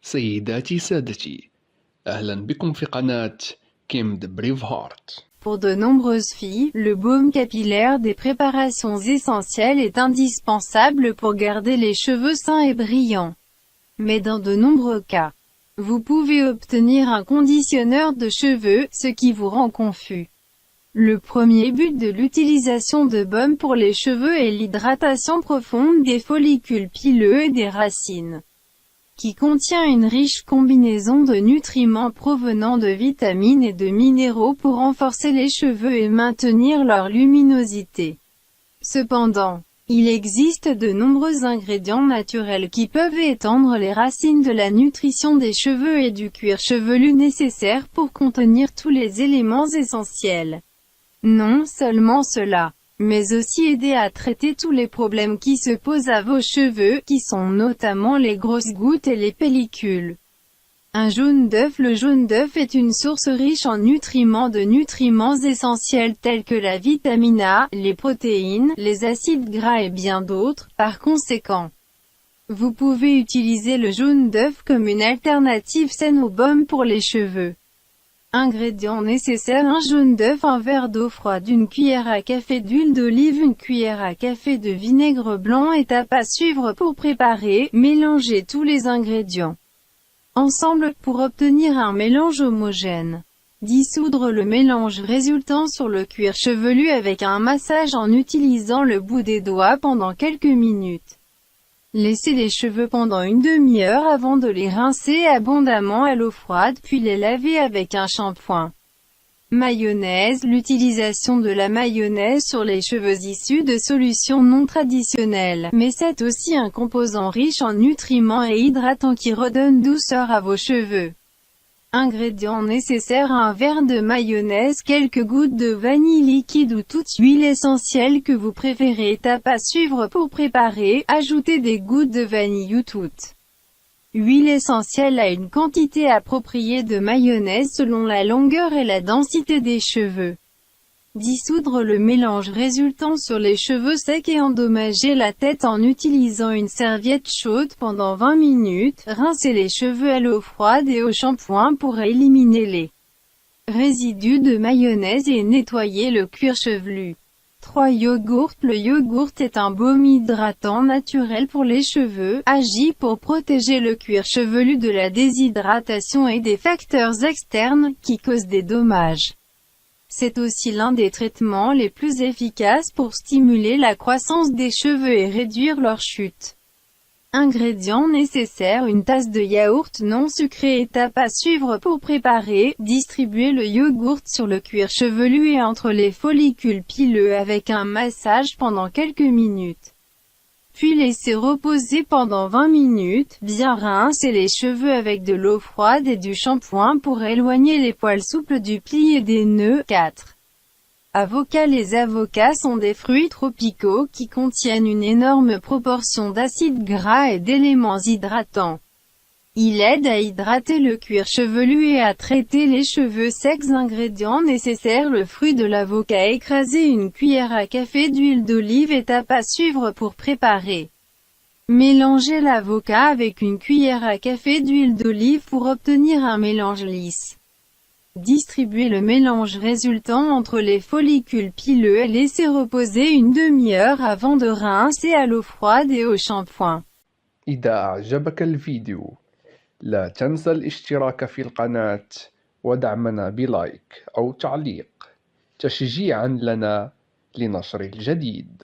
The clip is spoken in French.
سيداتي سادتي، أهلا بكم في قناة كيم ذا بريف هارت. Pour de nombreuses filles, le baume capillaire des préparations essentielles est indispensable pour garder les cheveux sains et brillants. Mais dans de nombreux cas, vous pouvez obtenir un conditionneur de cheveux, ce qui vous rend confus. Le premier but de l'utilisation de baume pour les cheveux est l'hydratation profonde des follicules pileux et des racines, qui contient une riche combinaison de nutriments provenant de vitamines et de minéraux pour renforcer les cheveux et maintenir leur luminosité. Cependant, il existe de nombreux ingrédients naturels qui peuvent étendre les racines de la nutrition des cheveux et du cuir chevelu nécessaires pour contenir tous les éléments essentiels. Non seulement cela, mais aussi aider à traiter tous les problèmes qui se posent à vos cheveux, qui sont notamment les grosses gouttes et les pellicules. Un jaune d'œuf. Le jaune d'œuf est une source riche en nutriments essentiels tels que la vitamine A, les protéines, les acides gras et bien d'autres. Par conséquent, vous pouvez utiliser le jaune d'œuf comme une alternative saine au baume pour les cheveux. Ingrédients nécessaires: un jaune d'œuf, un verre d'eau froide, une cuillère à café d'huile d'olive, une cuillère à café de vinaigre blanc. Étape à suivre pour préparer: mélangez tous les ingrédients ensemble, pour obtenir un mélange homogène. Dissoudre le mélange résultant sur le cuir chevelu avec un massage en utilisant le bout des doigts pendant quelques minutes. Laissez les cheveux pendant une demi-heure avant de les rincer abondamment à l'eau froide puis les laver avec un shampoing. Mayonnaise. L'utilisation de la mayonnaise sur les cheveux issus de solutions non traditionnelles, mais c'est aussi un composant riche en nutriments et hydratant qui redonne douceur à vos cheveux. Ingrédients nécessaires: un verre de mayonnaise, quelques gouttes de vanille liquide ou toute huile essentielle que vous préférez. Étape à suivre pour préparer: ajoutez des gouttes de vanille ou toute huile essentielle à une quantité appropriée de mayonnaise selon la longueur et la densité des cheveux. Dissoudre le mélange résultant sur les cheveux secs et endommager la tête en utilisant une serviette chaude pendant 20 minutes. Rincez les cheveux à l'eau froide et au shampoing pour éliminer les résidus de mayonnaise et nettoyer le cuir chevelu. 3. Yogourt. Le yogourt est un baume hydratant naturel pour les cheveux, agit pour protéger le cuir chevelu de la déshydratation et des facteurs externes, qui causent des dommages. C'est aussi l'un des traitements les plus efficaces pour stimuler la croissance des cheveux et réduire leur chute. Ingrédients nécessaires: une tasse de yaourt non sucré. Étape à suivre pour préparer: distribuez le yogourt sur le cuir chevelu et entre les follicules pileux avec un massage pendant quelques minutes. Puis laissez reposer pendant 20 minutes, bien rincer les cheveux avec de l'eau froide et du shampoing pour éloigner les poils souples du pli et des nœuds. 4. Avocats. Les avocats sont des fruits tropicaux qui contiennent une énorme proportion d'acides gras et d'éléments hydratants. Il aide à hydrater le cuir chevelu et à traiter les cheveux secs. Ingrédients nécessaires: le fruit de l'avocat écrasé, une cuillère à café d'huile d'olive. Étape à suivre pour préparer: mélangez l'avocat avec une cuillère à café d'huile d'olive pour obtenir un mélange lisse. Distribuez le mélange résultant entre les follicules pileux et laissez reposer une demi-heure avant de rincer à l'eau froide et au shampoing. إذا أعجبك الفيديو لا تنسى الاشتراك في القناة ودعمنا بلايك أو تعليق تشجيعا لنا لنشر الجديد.